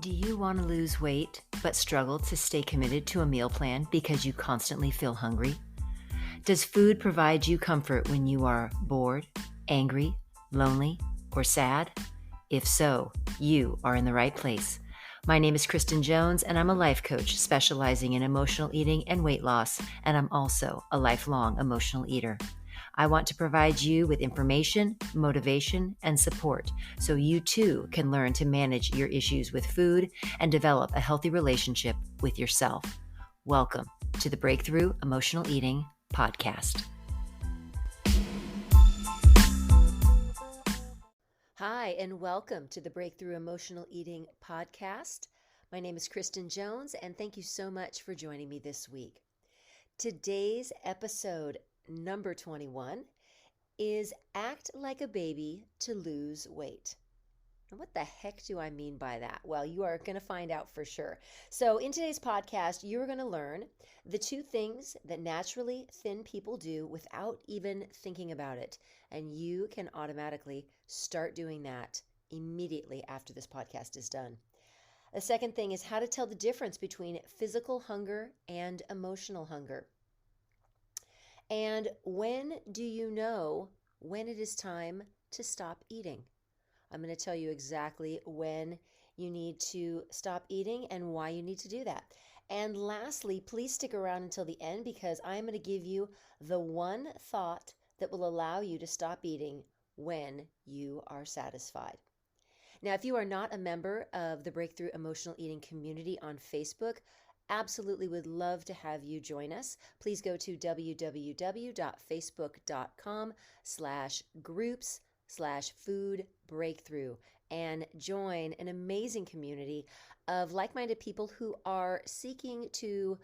Do you want to lose weight but struggle to stay committed to a meal plan because you constantly feel hungry? Does food provide you comfort when you are bored, angry, lonely, or sad? If so, you are in the right place. My name is Kristen Jones, and I'm a life coach specializing in emotional eating and weight loss, and I'm also a lifelong emotional eater. I want to provide you with information, motivation, and support so you too can learn to manage your issues with food and develop a healthy relationship with yourself. Welcome to the Breakthrough Emotional Eating Podcast. Hi, and welcome to the Breakthrough Emotional Eating Podcast. My name is Kristen Jones, and thank you so much for joining me this week. Today's episode number 21 is Act Like a Baby to Lose Weight. And what the heck do I mean by that? Well, you are going to find out for sure. So in today's podcast, you're going to learn the two things that naturally thin people do without even thinking about it. And you can automatically start doing that immediately after this podcast is done. The second thing is how to tell the difference between physical hunger and emotional hunger. And when do you know when it is time to stop eating? I'm going to tell you exactly when you need to stop eating and why you need to do that. And lastly, please stick around until the end because I'm going to give you the one thought that will allow you to stop eating when you are satisfied. Now, if you are not a member of the Breakthrough Emotional Eating community on Facebook, absolutely would love to have you join us. Please go to www.facebook.com/groups/food-breakthrough and join an amazing community of like-minded people who are seeking to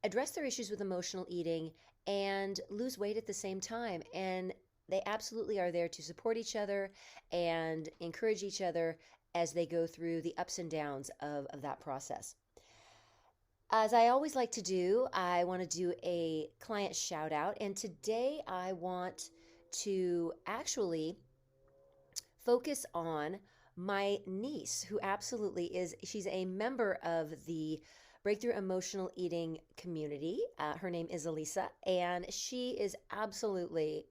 address their issues with emotional eating and lose weight at the same time. And they absolutely are there to support each other and encourage each other as they go through the ups and downs of that process. As I always like to do, I want to do a client shout out. And today I want to actually focus on my niece, who absolutely she's a member of the Breakthrough Emotional Eating community. Her name is Elisa, and she is absolutely,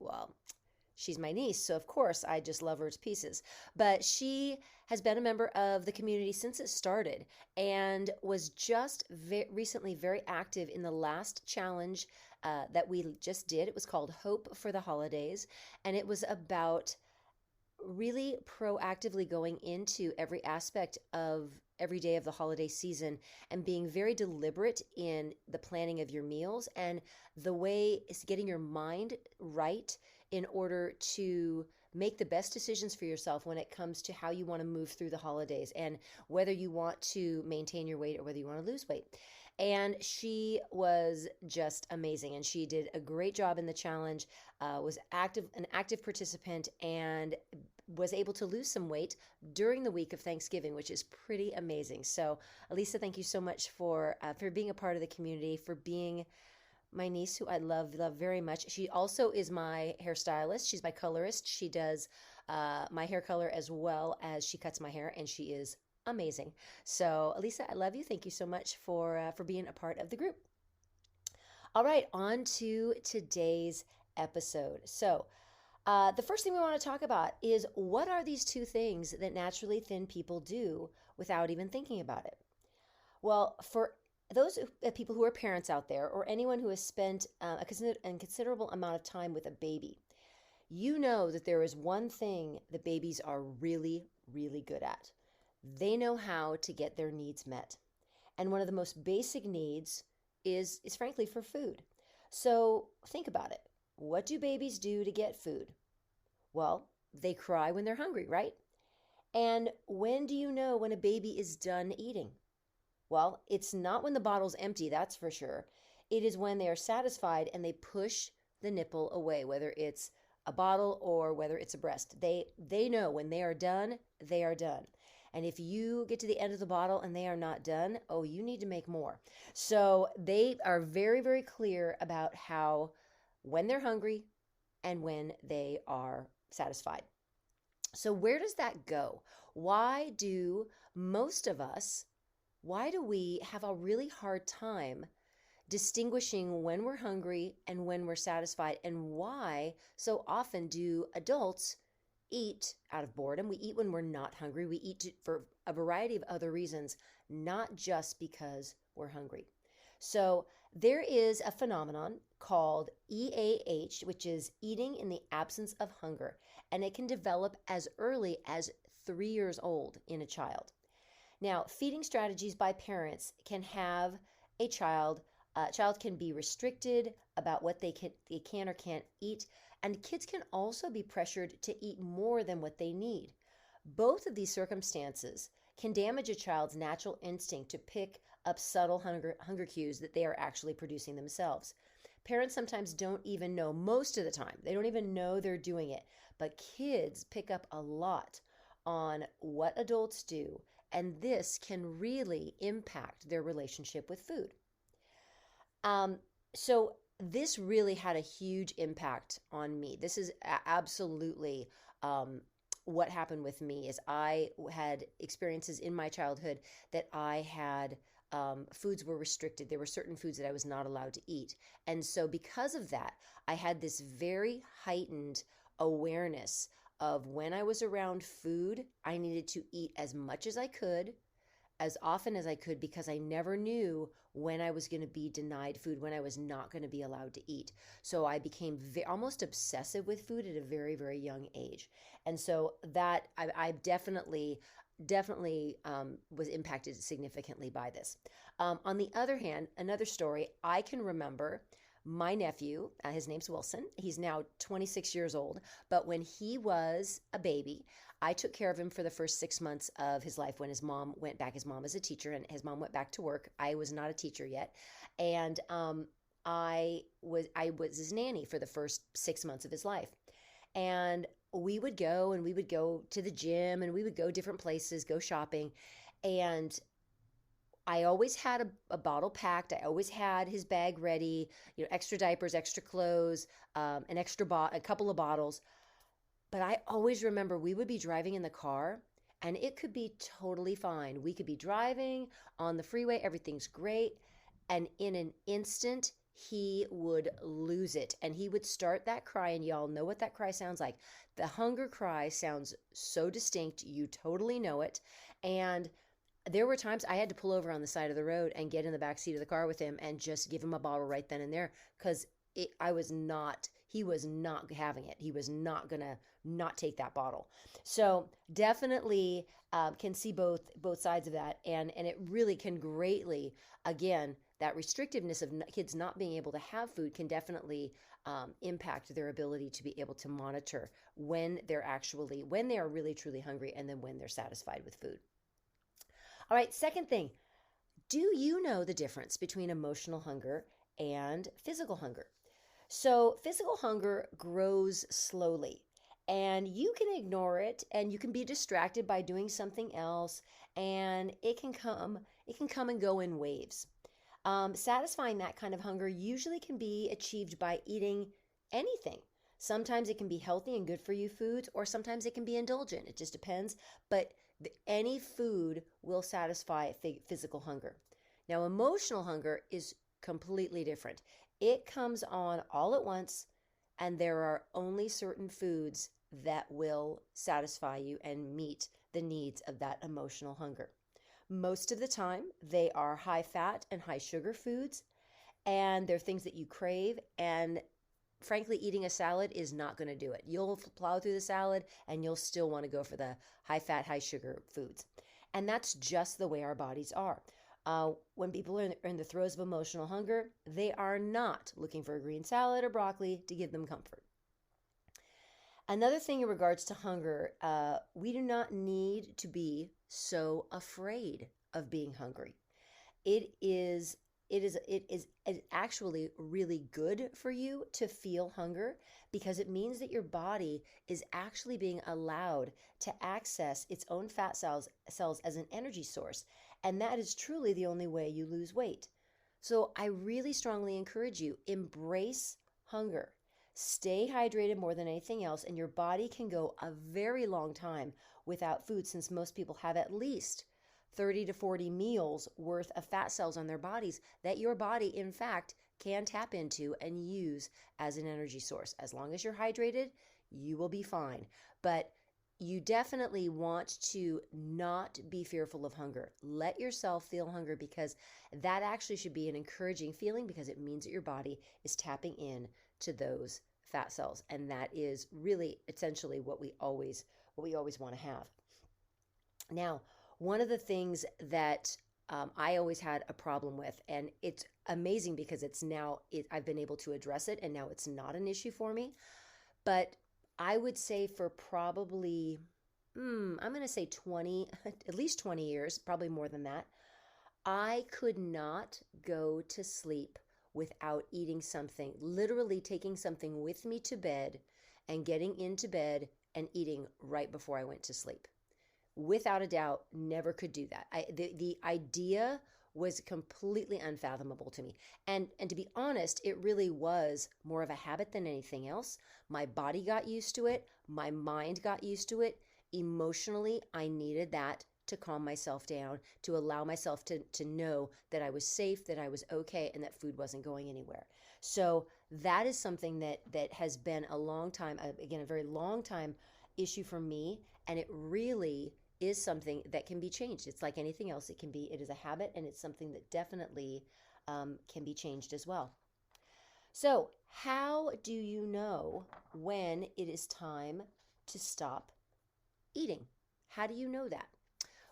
she's my niece, so of course I just love her to pieces. But she has been a member of the community since it started and was just recently very active in the last challenge that we just did. It was called Hope for the Holidays, and it was about really proactively going into every aspect of every day of the holiday season and being very deliberate in the planning of your meals and the way is getting your mind right in order to make the best decisions for yourself when it comes to how you want to move through the holidays and whether you want to maintain your weight or whether you want to lose weight. And she was just amazing, and she did a great job in the challenge, was an active participant, and was able to lose some weight during the week of Thanksgiving, which is pretty amazing. So, Elisa, thank you so much for being a part of the community, for being my niece, who I love very much. She also is my hairstylist. She's my colorist. She does my hair color as well as she cuts my hair, and she is amazing. So, Elisa, I love you. Thank you so much for being a part of the group. All right, on to today's episode. So, the first thing we want to talk about is what are these two things that naturally thin people do without even thinking about it? Well, for those people who are parents out there or anyone who has spent a considerable amount of time with a baby, you know that there is one thing that babies are really, really good at. They know how to get their needs met. And one of the most basic needs is frankly for food. So think about it. What do babies do to get food? Well, they cry when they're hungry, right? And when do you know when a baby is done eating? Well, it's not when the bottle's empty, that's for sure. It is when they are satisfied and they push the nipple away, whether it's a bottle or whether it's a breast. They know when they are done, they are done. And if you get to the end of the bottle and they are not done, oh, you need to make more. So they are very, very clear about how when they're hungry and when they are satisfied. So where does that go? Why do most of us why do we have a really hard time distinguishing when we're hungry and when we're satisfied? And why so often do adults eat out of boredom? We eat when we're not hungry. We eat for a variety of other reasons, not just because we're hungry. So there is a phenomenon called EAH, which is eating in the absence of hunger, and it can develop as early as 3 years old in a child. Now, feeding strategies by parents can have a child can be restricted about what they can or can't eat, and kids can also be pressured to eat more than what they need. Both of these circumstances can damage a child's natural instinct to pick up subtle hunger cues that they are actually producing themselves. Parents sometimes don't even know, most of the time, they don't even know they're doing it, but kids pick up a lot on what adults do, and this can really impact their relationship with food. Um, so this really had a huge impact on me. This is absolutely um, what happened with me is I had experiences in my childhood that I had foods were restricted. There were certain foods that I was not allowed to eat. And so because of that, I had this very heightened awareness of when I was around food, I needed to eat as much as I could, as often as I could, because I never knew when I was going to be denied food, when I was not going to be allowed to eat. So I became almost obsessive with food at a very, very young age. And so that I definitely was impacted significantly by this. On the other hand, another story I can remember, my nephew, his name's Wilson. He's now 26 years old. But when he was a baby, I took care of him for the first 6 months of his life when his mom went back. His mom is a teacher, and his mom went back to work. I was not a teacher yet, and I was his nanny for the first 6 months of his life. And we would go to the gym, and we would go different places, go shopping, and I always had a bottle packed. I always had his bag ready, extra diapers, extra clothes, a couple of bottles. But I always remember we would be driving in the car, and it could be totally fine. We could be driving on the freeway, everything's great. And in an instant, he would lose it and he would start that cry. And y'all know what that cry sounds like. The hunger cry sounds so distinct. You totally know it. And there were times I had to pull over on the side of the road and get in the back seat of the car with him and just give him a bottle right then and there, because he was not having it. He was not gonna not take that bottle. So definitely can see both sides of that, and it really can greatly, again, that restrictiveness of kids not being able to have food can definitely impact their ability to be able to monitor when they are really truly hungry, and then when they're satisfied with food. All right, second thing, do you know the difference between emotional hunger and physical hunger? So, physical hunger grows slowly, and you can ignore it, and you can be distracted by doing something else, and it can come and go in waves. Satisfying that kind of hunger usually can be achieved by eating anything. Sometimes it can be healthy and good for you foods, or sometimes it can be indulgent. It just depends. But any food will satisfy physical hunger. Now, emotional hunger is completely different. It comes on all at once, and there are only certain foods that will satisfy you and meet the needs of that emotional hunger. Most of the time, they are high fat and high sugar foods, and they're things that you crave. And frankly, eating a salad is not going to do it. You'll plow through the salad and you'll still want to go for the high fat, high sugar foods. And that's just the way our bodies are. When people are in the throes of emotional hunger, they are not looking for a green salad or broccoli to give them comfort. Another thing in regards to hunger, we do not need to be so afraid of being hungry. It is actually really good for you to feel hunger, because it means that your body is actually being allowed to access its own fat cells as an energy source, and that is truly the only way you lose weight. So I really strongly encourage you, embrace hunger. Stay hydrated more than anything else, and your body can go a very long time without food, since most people have at least 30 to 40 meals worth of fat cells on their bodies that your body, in fact, can tap into and use as an energy source. As long as you're hydrated, you will be fine. But you definitely want to not be fearful of hunger. Let yourself feel hunger, because that actually should be an encouraging feeling, because it means that your body is tapping in to those fat cells. And that is really essentially what we always want to have. Now, one of the things that I always had a problem with, and it's amazing because I've been able to address it, and now it's not an issue for me. But I would say for probably, I'm going to say 20, at least 20 years, probably more than that, I could not go to sleep without eating something, literally taking something with me to bed and getting into bed and eating right before I went to sleep. Without a doubt, never could do that. The idea was completely unfathomable to me. And to be honest, it really was more of a habit than anything else. My body got used to it. My mind got used to it. Emotionally, I needed that to calm myself down, to allow myself to know that I was safe, that I was okay, and that food wasn't going anywhere. So that is something that has been a long time, again, a very long time issue for me. And it really is something that can be changed. It's like anything else. It is a habit, and it's something that definitely can be changed as well. So how do you know when it is time to stop eating? How do you know that?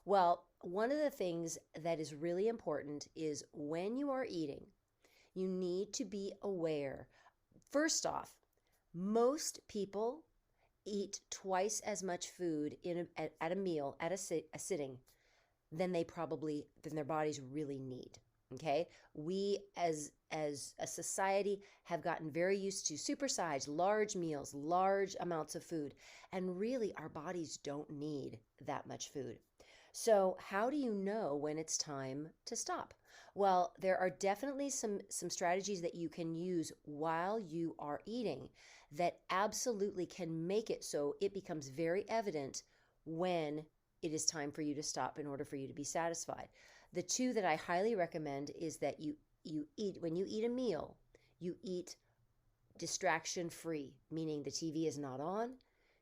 Well, one of the things that is really important is when you are eating, you need to be aware. First off, most people eat twice as much food at a meal, at a sitting, than their bodies really need. Okay, we as a society have gotten very used to supersized, large meals, large amounts of food, and really our bodies don't need that much food. So how do you know when it's time to stop? Well, there are definitely some strategies that you can use while you are eating that absolutely can make it so it becomes very evident when it is time for you to stop in order for you to be satisfied. The two that I highly recommend is that you eat, when you eat a meal, you eat distraction free, meaning the TV is not on.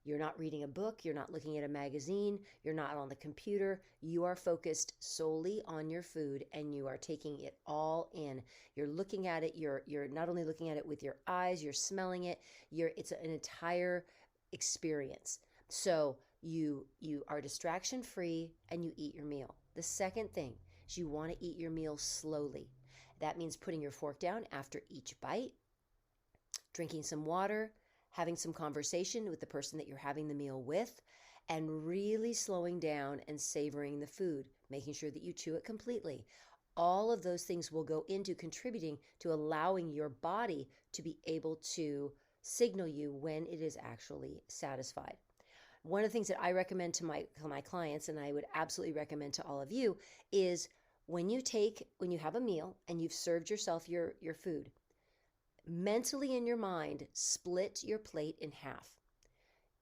You're not reading a book. You're not looking at a magazine. You're not on the computer. You are focused solely on your food, and you are taking it all in. You're looking at it. You're not only looking at it with your eyes, you're smelling it. It's an entire experience. So you are distraction free, and you eat your meal. The second thing is you want to eat your meal slowly. That means putting your fork down after each bite, drinking some water, having some conversation with the person that you're having the meal with, and really slowing down and savoring the food, making sure that you chew it completely. All of those things will go into contributing to allowing your body to be able to signal you when it is actually satisfied. One of the things that I recommend to my clients, and I would absolutely recommend to all of you, is when you have a meal and you've served yourself your food, mentally in your mind, split your plate in half.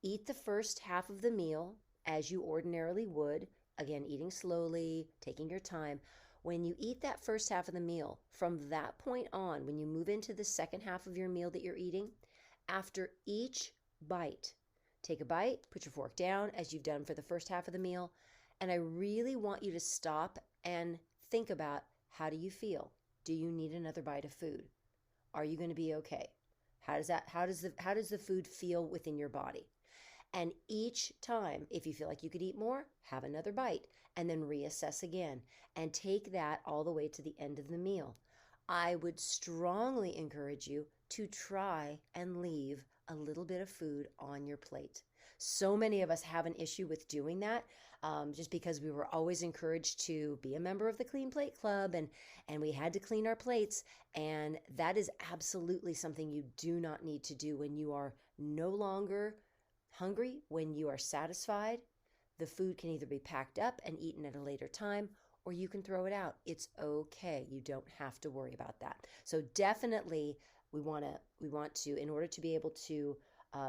Eat the first half of the meal as you ordinarily would, again, eating slowly, taking your time. When you eat that first half of the meal, from that point on, when you move into the second half of your meal that you're eating, after each bite, take a bite, put your fork down as you've done for the first half of the meal, and I really want you to stop and think about, how do you feel? Do you need another bite of food? Are you going to be okay? How does the food feel within your body? And each time, if you feel like you could eat more, have another bite, and then reassess again, and take that all the way to the end of the meal. I would strongly encourage you to try and leave a little bit of food on your plate. So many of us have an issue with doing that, just because we were always encouraged to be a member of the Clean Plate Club, and we had to clean our plates. And that is absolutely something you do not need to do when you are no longer hungry, when you are satisfied. The food can either be packed up and eaten at a later time, or you can throw it out. It's okay. You don't have to worry about that. So definitely we want to, in order to be able to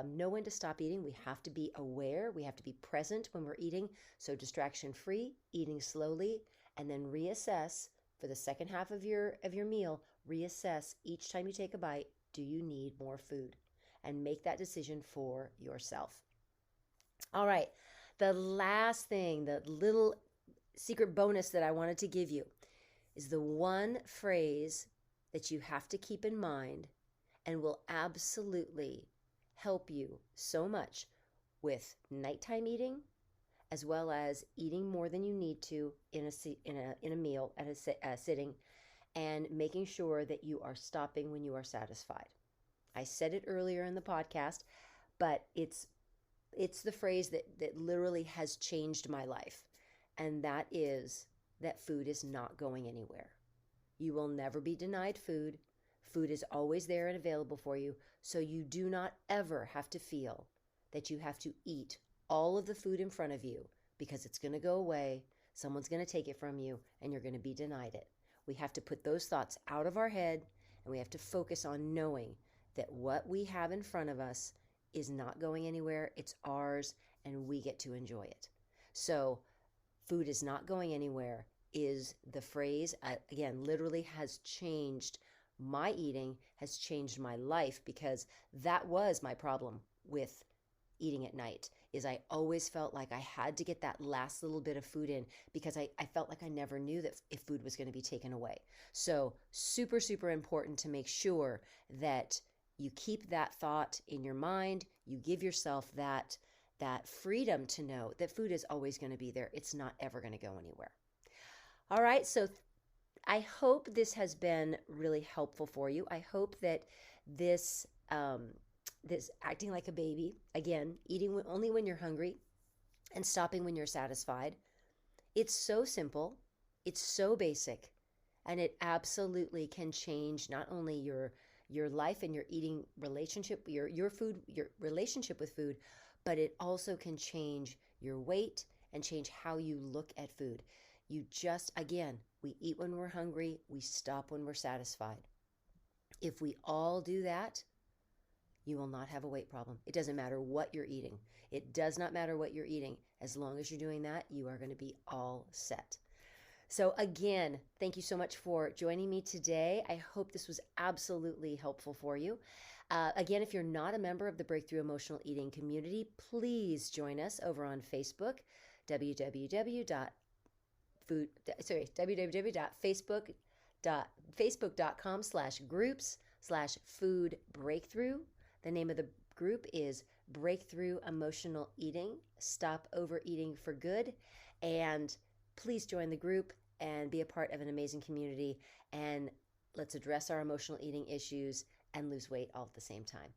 know when to stop eating. We have to be aware. We have to be present when we're eating. So distraction free, eating slowly, and then reassess for the second half of your meal. Reassess each time you take a bite. Do you need more food? And make that decision for yourself. All right. The last thing, the little secret bonus that I wanted to give you is the one phrase that you have to keep in mind and will absolutely help you so much with nighttime eating, as well as eating more than you need to in a meal at a sitting, and making sure that you are stopping when you are satisfied. I said it earlier in the podcast, but it's the phrase that literally has changed my life, and that is that food is not going anywhere. You will never be denied food. Food is always there and available for you, so you do not ever have to feel that you have to eat all of the food in front of you because it's going to go away, someone's going to take it from you, and you're going to be denied it. We have to put those thoughts out of our head, and we have to focus on knowing that what we have in front of us is not going anywhere. It's ours, and we get to enjoy it. So food is not going anywhere is the phrase, again, literally has changed my eating, has changed my life, because that was my problem with eating at night, is I always felt like I had to get that last little bit of food in because I felt like I never knew that if food was going to be taken away. So super, super important to make sure that you keep that thought in your mind. You give yourself that freedom to know that food is always going to be there. It's not ever going to go anywhere. All right, so I hope this has been really helpful for you. I hope that this acting like a baby, again, eating only when you're hungry and stopping when you're satisfied, it's so simple, it's so basic, and it absolutely can change not only your life and your eating relationship, your relationship with food, but it also can change your weight and change how you look at food. You just, again, we eat when we're hungry, we stop when we're satisfied. If we all do that, you will not have a weight problem. It doesn't matter what you're eating. It does not matter what you're eating. As long as you're doing that, you are going to be all set. So again, thank you so much for joining me today. I hope this was absolutely helpful for you. Again, if you're not a member of the Breakthrough Emotional Eating community, please join us over on Facebook, www.facebook.com/groups/food breakthrough. The name of the group is Breakthrough Emotional Eating, Stop Overeating for Good. And please join the group and be a part of an amazing community. And let's address our emotional eating issues and lose weight all at the same time.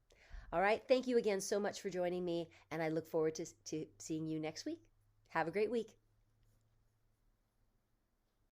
All right. Thank you again so much for joining me. And I look forward to seeing you next week. Have a great week.